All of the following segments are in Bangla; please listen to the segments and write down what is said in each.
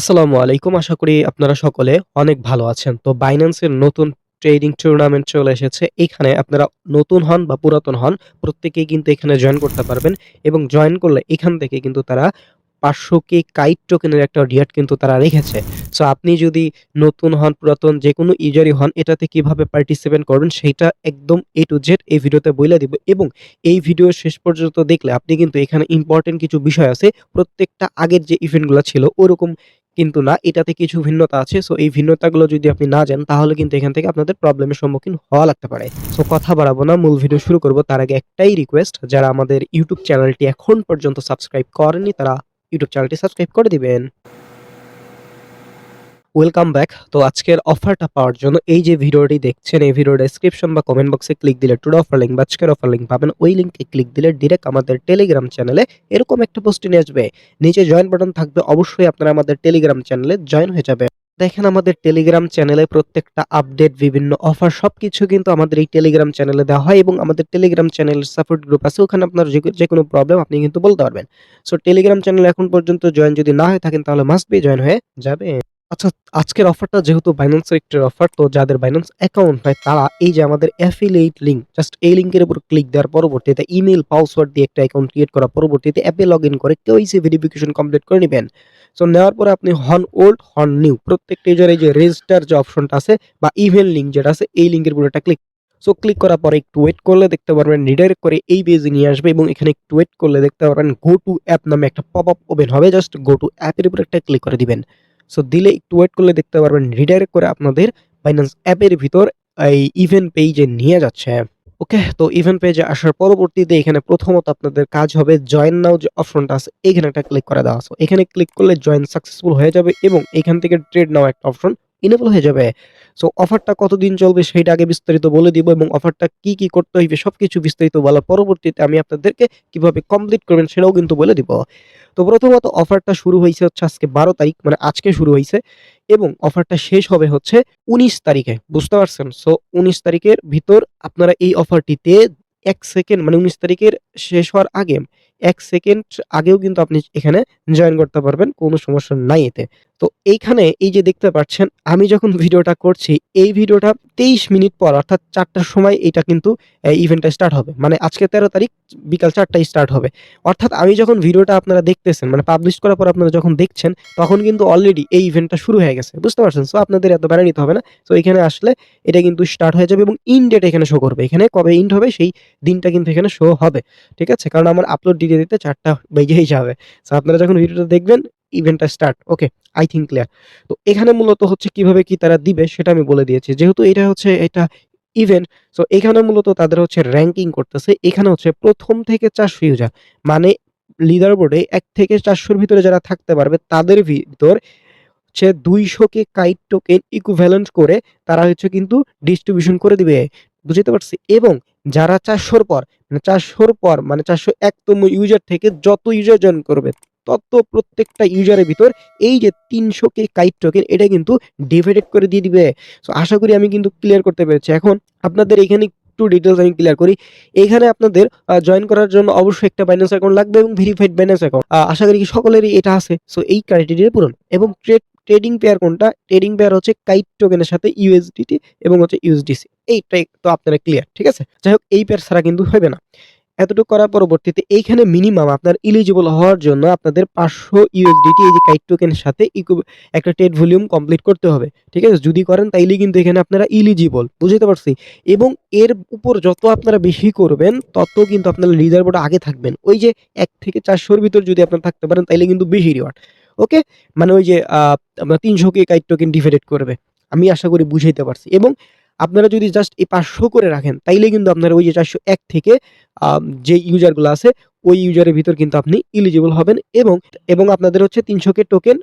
আসসালামু আলাইকুম। আশা করি আপনারা সকলে অনেক ভালো আছেন। তো Binance এর নতুন ট্রেডিং টুর্নামেন্ট চলে এসেছে। এখানে আপনারা নতুন হন বা পুরাতন হন, প্রত্যেকেই কিন্তু এখানে জয়েন করতে পারবেন এবং জয়েন করলে এখান থেকে কিন্তু তারা ৫০০ কাইট টোকেনের একটা রিওয়ার্ড কিন্তু তারা রেখেছে। সো আপনি যদি নতুন হন, পুরাতন যেকোনো ইউজারই হন, এটাতে কিভাবে পার্টিসিপেট করবেন সেইটা একদম A to Z এই ভিডিওতে বইলা দিব এবং এই ভিডিও শেষ পর্যন্ত দেখলে আপনি কিন্তু এখানে ইম্পোর্টেন্ট কিছু বিষয় আছে। প্রত্যেকটা আগের যে ইভেন্টগুলা ছিল ওরকম কিন্তু না, এটাতে কিছু ভিন্নতা আছে। সো এই ভিন্নতাগুলো যদি আপনি না জানেন তাহলে কিন্তু এখান থেকে আপনাদের প্রবলেমের সম্মুখীন হওয়া লাগতে পারে। সো কথা বাড়াবো না, মূল ভিডিও শুরু করব। তার আগে একটাই রিকোয়েস্ট, যারা আমাদের ইউটিউব চ্যানেলটি এখন পর্যন্ত সাবস্ক্রাইব করেননি তারা ইউটিউব চ্যানেলটি সাবস্ক্রাইব করে দিবেন। Welcome back. তো আজকের অফারটা পাওয়ার জন্য এই যে ভিডিওটি দেখছেন, এই ভিডিওর ডেসক্রিপশন বা কমেন্ট বক্সে ক্লিক দিলে টুডে অফার লিঙ্ক বা আজকের অফার লিঙ্ক পাবেন। ওই লিঙ্কে ক্লিক দিলে ডিরেক্ট আমাদের টেলিগ্রাম চ্যানেলে এরকম একটা পোস্ট নিয়ে আসবে। নিচে জয়েন বাটন থাকবে, অবশ্যই আপনারা আমাদের টেলিগ্রাম চ্যানেলে জয়েন হয়ে যাবে। দেখেন আমাদের টেলিগ্রাম চ্যানেলে প্রত্যেকটা আপডেট, বিভিন্ন অফার সবকিছু কিন্তু আমাদের এই টেলিগ্রাম চ্যানেলে দেওয়া হয় এবং আমাদের টেলিগ্রাম চ্যানেলের সাপোর্ট গ্রুপ আছে, ওখানে আপনার যেকোনো প্রবলেম আপনি কিন্তু বলতে পারবেন। সো টেলিগ্রাম চ্যানেলে এখন পর্যন্ত জয়েন যদি না হয়ে থাকেন তাহলে মাস্ট বি জয়েন হয়ে যাবে। আচ্ছা, আজকের অফারটা যেহেতু Binance সেক্টর অফার, তো যাদের Binance অ্যাকাউন্ট নাই তারা এই যে আমাদের অ্যাফিলিয়েট লিংক, জাস্ট এই লিংকের উপর ক্লিক দেওয়ার পরবর্তীতে ইমেইল পাসওয়ার্ড দিয়ে একটা অ্যাকাউন্ট ক্রিয়েট করার পরবর্তীতে অ্যাপে লগইন করে কেওয়াইসি ভেরিফিকেশন কমপ্লিট করে নিবেন। সো নেওয়ার পরে আপনি হন ওল্ড হন নিউ প্রত্যেকটা ইউজার এই যে রেজিস্টার যে অপশনটা আছে বা ইমেইল লিংক যেটা আছে এই লিংকের উপর একটা ক্লিক। সো ক্লিক করার পরে একটু ওয়েট করলে দেখতে পারবেন রিডাইরেক্ট করে এই পেজে নিয়ে আসবে এবং এখানে একটু ওয়েট করলে দেখতে পারবেন গো টু অ্যাপ নামে একটা পপআপ ওপেন হবে। জাস্ট গো টু অ্যাপের উপর একটা ক্লিক করে দিবেন। সো দিলে একটু ওয়েট করলে দেখতে পারবেন রিডাইরেক্ট করে আপনাদের Binance অ্যাপের ভিতর এই ইভেন্ট পেজে নিয়ে যাচ্ছে। ওকে, তো ইভেন্ট পেজে আসার পরবর্তীতে এখানে প্রথমত আপনাদের কাজ হবে জয়েন নাও যে অপশনটা আছে এখানে একটা ক্লিক করে দেওয়া আছে। এখানে ক্লিক করলে জয়েন সাকসেসফুল হয়ে যাবে এবং এখান থেকে ট্রেড নাও একটা অপশন ইনেবল হয়ে যাবে। সো অফারটা কতদিন চলবে সেইটা আগে বিস্তারিত বলে দিব এবং অফারটা কি করতে হইবে সবকিছু বিস্তারিত বলার পরবর্তীতে আমি আপনাদেরকে কিভাবে কমপ্লিট করবেন সেটাও কিন্তু বলে দিব। তো প্রথমত অফারটা শুরু হইছে হচ্ছে আজকে ১২ তারিখ, মানে আজকে শুরু হইছে এবং অফারটা শেষ হবে হচ্ছে ১৯ তারিখে। বুঝতে পারছেন? সো ১৯ তারিখের ভিতর আপনারা এই অফারটিতে ১ সেকেন্ড, মানে ১৯ তারিখের শেষ হওয়ার আগে ১ সেকেন্ড আগেও কিন্তু আপনি এখানে জয়েন করতে পারবেন। কোনো সমস্যা নাই এতে। তো এইখানে এই যে দেখতে পাচ্ছেন আমি যখন ভিডিওটা করছি, এই ভিডিওটা ২৩ মিনিট পর অর্থাৎ ৪ টার সময় এটা কিন্তু ইভেন্টটা স্টার্ট হবে। মানে আজকে ১৩ তারিখ বিকাল ৪ টায় স্টার্ট হবে। অর্থাৎ আমি যখন ভিডিওটা আপনারা দেখতেছেন, মানে পাবলিশ করার পর আপনারা যখন দেখছেন তখন কিন্তু অলরেডি এই ইভেন্টটা শুরু হয়ে গেছে। বুঝতে পারছেন? সো আপনাদের এত প্যারা নিতে হবে না। সো এখানে আসলে এটা কিন্তু স্টার্ট হয়ে যাবে এবং ইন্ড ডেট এখানে শো করবে। এখানে কবে ইন্ড হবে সেই দিনটা কিন্তু এখানে শো হবে। ঠিক আছে? কারণ আমার আপলোড দিতে ৪ টা বেজেই যাবে। সো আপনারা যখন ভিডিওটা দেখবেন ইভেন্টটা start. Okay, I think clear. তো এখানে মূলত হচ্ছে কিভাবে কি তারা দিবে সেটা আমি বলে দিয়েছি। যেহেতু এটা হচ্ছে এটা ইভেন্ট, সো এখানে মূলত তাদের হচ্ছে র‍্যাংকিং করতেছে। এখানে হচ্ছে ১ম থেকে ৪০০ ইউজার, মানে লিডার বোর্ডে ১ থেকে ৪০০ র ভিতরে যারা থাকতে পারবে তাদের ভিতর হচ্ছে ২০০ কে কাইট টোকেন ইকুইভ্যালেন্ট করে তারা হচ্ছে কিন্তু ডিস্ট্রিবিউশন করে দিবে। বুঝতে পারছি? এবং যারা ৪০০ র পর মানে ৪০১ তম ইউজার থেকে যত ইউজার জয়েন করবে তত প্রত্যেকটা ইউজারের ভিতর এই যে ৩০০ কে কাইট টোকেন এটা কিন্তু ডিভাইডেড করে দিয়ে দিবে। সো আশা করি আমি কিন্তু ক্লিয়ার করতে পেরেছি। এখন আপনাদের এখানে একটু ডিটেইলস আমি ক্লিয়ার করি। এখানে আপনাদের জয়েন করার জন্য অবশ্যই একটা Binance অ্যাকাউন্ট লাগবে এবং ভেরিফাইড Binance অ্যাকাউন্ট। আশা করি সকলেরই এটা আছে। সো এই ক্রাইটেরিয়া পূরণ এবং ট্রেডিং পেয়ার কোনটা? ট্রেডিং পেয়ার হচ্ছে কাইট টোকেনের সাথে USDT এবং হচ্ছে USDC। এইটাই তো আপনারা ক্লিয়ার। ঠিক আছে? যাই হোক, এই পেয়ার ছাড়া কিন্তু হবে না। এতটুকু করার পরবর্তীতে এইখানে মিনিমাম আপনার এলিজিবল হওয়ার জন্য আপনাদের ৫০০ ইউএসডিটি এই যে কাইট টোকেনের সাথে একটা ট্রেড ভলিউম কমপ্লিট করতে হবে। ঠিক আছে? যদি করেন তাইলেই কিন্তু এখানে আপনারা এলিজিবল। বুঝতে পারছি? এবং এর উপর যত আপনারা বেশি করবেন তত কিন্তু আপনারা লিডার বোর্ডে আগে থাকবেন। ওই যে ১ থেকে ৪০০ র ভিতর যদি আপনারা থাকতে পারেন তাইলে কিন্তু বেশি রিওয়ার্ড। ওকে? মানে ওই যে আপনার ৩০০ কে কাইট টোকেন ডিভাইডেড করবে। আমি আশা করি বুঝাইতে পারছি। এবং আপনারা যদি জাস্ট এই ৫০০ করে রাখেন তাইলে কিন্তু আপনারা ওই যে ৪০১ থেকে যে ইউজারগুলো আছে ওই ইউজারের ভিতর কিন্তু আপনি এলিজিবল হবেন এবং আপনাদের হচ্ছে ৩০০ কে টোকেন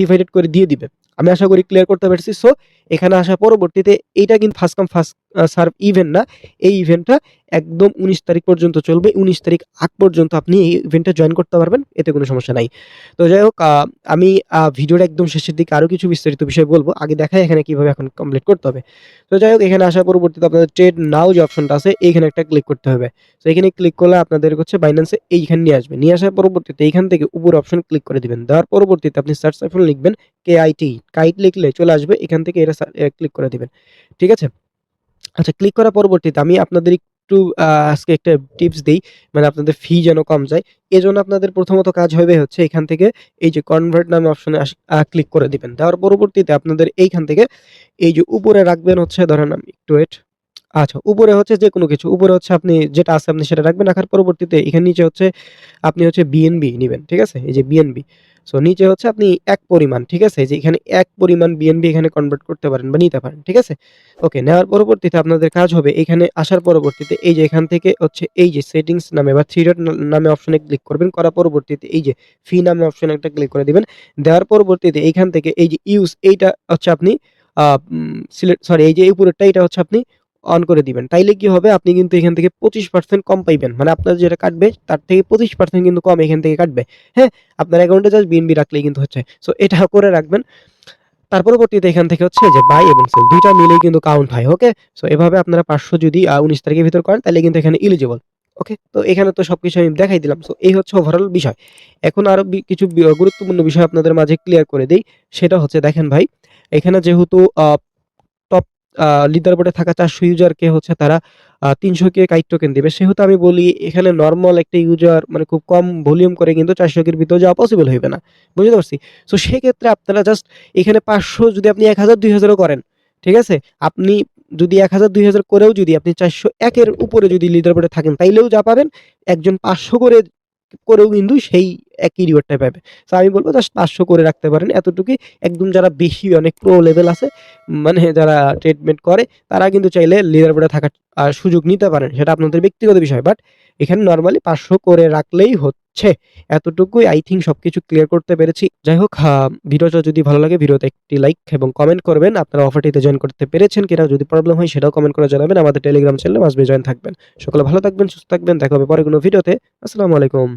ডিভাইডেড করে দিয়ে দিবে। আমি আশা করি ক্লিয়ার করতে পারছি। সো এখানে আসার পরবর্তীতে এইটা কিন্তু first come first serve event না, এই ইভেন্টটা একদম 19 তারিখ পর্যন্ত চলবে। 19 তারিখ আগ পর্যন্ত আপনি এই ইভেন্টে জয়েন করতে পারবেন। এতে কোনো সমস্যা নাই। তো যাই হোক আমি ভিডিওর একদম শেষের দিকে আরো কিছু বিস্তারিত বিষয় বলব। আগে দেখাই এখানে কিভাবে এখন কমপ্লিট করতে হবে। তো যাই হোক এখানে আসার পরবর্তীতে আপনাদের ট্রেড নাও যে অপশনটা আছে এইখানে একটা ক্লিক করতে হবে। তো এখানে ক্লিক করলে আপনাদের হচ্ছে বাইন্যান্সে এইখানে নিয়ে আসবে। নিয়ে আসার পরবর্তীতে এইখান থেকে উপরে অপশন ক্লিক করে দিবেন। দেওয়ার পরবর্তীতে আপনি সার্চ অপশন লিখবেন KIT, কাইট লিখলে চলে আসবে। এখান থেকে এটা ক্লিক করে দিবেন। ঠিক আছে? আচ্ছা, ক্লিক করার পরবর্তীতে আমি আপনাদের একটু আজকে একটা টিপস দেই, মানে আপনাদের ফি যেন কম যায়। এজন্য আপনাদের প্রথমত কাজ হবে হচ্ছে এখান থেকে এই যে কনভার্ট নামে অপশনে ক্লিক করে দিবেন। দেওয়ার পরবর্তীতে আপনাদের এইখান থেকে এই যে উপরে রাখবেন হচ্ছে, ধরেন আমি একটু ওয়েট। আচ্ছা, উপরে হচ্ছে যেকোনো কিছু। উপরে হচ্ছে আপনি যেটা আছে আপনি সেটা রাখবেন। রাখার পরবর্তীতে এখানে নিচে হচ্ছে আপনি হচ্ছে বিএনবি নিবেন। ঠিক আছে? এই যে বিএনবি। সো নিচে হচ্ছে আপনি এক পরিমাণ, ঠিক আছে? এই যে এখানে এক পরিমাণ বিএনবি এখানে কনভার্ট করতে পারেন বা নিতে পারেন। ঠিক আছে? ওকে, নেওয়ার পরবর্তীতে আপনাদের কাজ হবে এখানে আসার পরবর্তীতে এই যে এখান থেকে হচ্ছে এই যে সেটিংস নামে বা থ্রি ডট নামে অপশনে ক্লিক করবেন। করার পরবর্তীতে এই যে ফি নামে অপশনে একটা ক্লিক করে দিবেন। দেওয়ার পরবর্তীতে এইখান থেকে এই যে ইউজ এইটা হচ্ছে আপনি সিলেক্ট, সরি, এই যে এই উপরেরটা এটা হচ্ছে আপনি অন করে দিবেন। তাইলে কি হবে, আপনি কিন্তু এখান থেকে 25% কম পাইবেন। মানে আপনার যেটা কাটবে তার থেকে 25% কিন্তু কম এখান থেকে কাটবে। হ্যাঁ? আপনার অ্যাকাউন্টে জাস্ট বিএনবি রাখলেই কিন্তু হচ্ছে। সো এটা করে রাখবেন। তার পরবর্তীতে এখান থেকে হচ্ছে যে বাই এবং সেল ২ টা মিলেই কিন্তু কাউন্ট হয়। ওকে? সো এভাবে আপনারা ৫০০ যদি ১৯ তারিখের ভিতর করেন তাইলে কিন্তু এখানে এলিজিবল। ওকে? তো এখানে তো সবকিছু আমি দেখাই দিলাম। সো এই হচ্ছে ওভারঅল বিষয়। এখন আরো কিছু গুরুত্বপূর্ণ বিষয় আপনাদের মাঝে ক্লিয়ার করে দেই। সেটা হচ্ছে দেখেন ভাই, এখানে যেহেতু টপ লিডার বোর্ডে থাকা ৪০০ ইউজারকে হচ্ছে তারা ৩০০ কে কাইট টোকেন দিবে। সেহেতু আমি বলি এখানে নরমাল একটা ইউজার মানে খুব কম ভলিউম করে কিন্তু ৪০০ কের ভিতরে যাওয়া পসিবল হইবে না। বুঝতে পারছি? সো সেক্ষেত্রে আপনারা জাস্ট এখানে ৫০০ যদি আপনি ১০০০ ২০০০ ও করেন, ঠিক আছে? আপনি যদি ১০০০ ২০০০ করেও যদি আপনি ৪০১ এর উপরে যদি লিডার বোর্ডে থাকেন তাইলেও যা পাবেন, একজন ৫০০ করেও কিন্তু সেই একই রিওয়ার্ডটাই পাবে। সো আমি বলব জাস্ট ৫০০ করে রাখতে পারেন। এতটুকুই। একদম যারা বেশি অনেক প্রো লেভেল আছে, মানে যারা ট্রিটমেন্ট করে তারা কিন্তু চাইলে লিডার বোর্ডে থাকার সুযোগ নিতে পারেন। সেটা আপনাদের ব্যক্তিগত বিষয়। বাট এখানে নরমালি ৫০০ করে রাখলেই হচ্ছে। এতটুকুই আই থিংক সবকিছু ক্লিয়ার করতে পেরেছি। যাই হোক ভিডিওটা যদি ভালো লাগে ভিডিওতে একটি লাইক এবং কমেন্ট করবেন। আপনারা অফারটিতে জয়েন করতে পেরেছেন কিনা, যদি প্রবলেম হয় সেটাও কমেন্ট করে জানাবেন। আমাদের টেলিগ্রাম চ্যানেলে মাস্ট বি জয়েন থাকবেন। সকলে ভালো থাকবেন, সুস্থ থাকবেন। দেখা হবে পরে কোনো ভিডিওতে। আসসালামু আলাইকুম।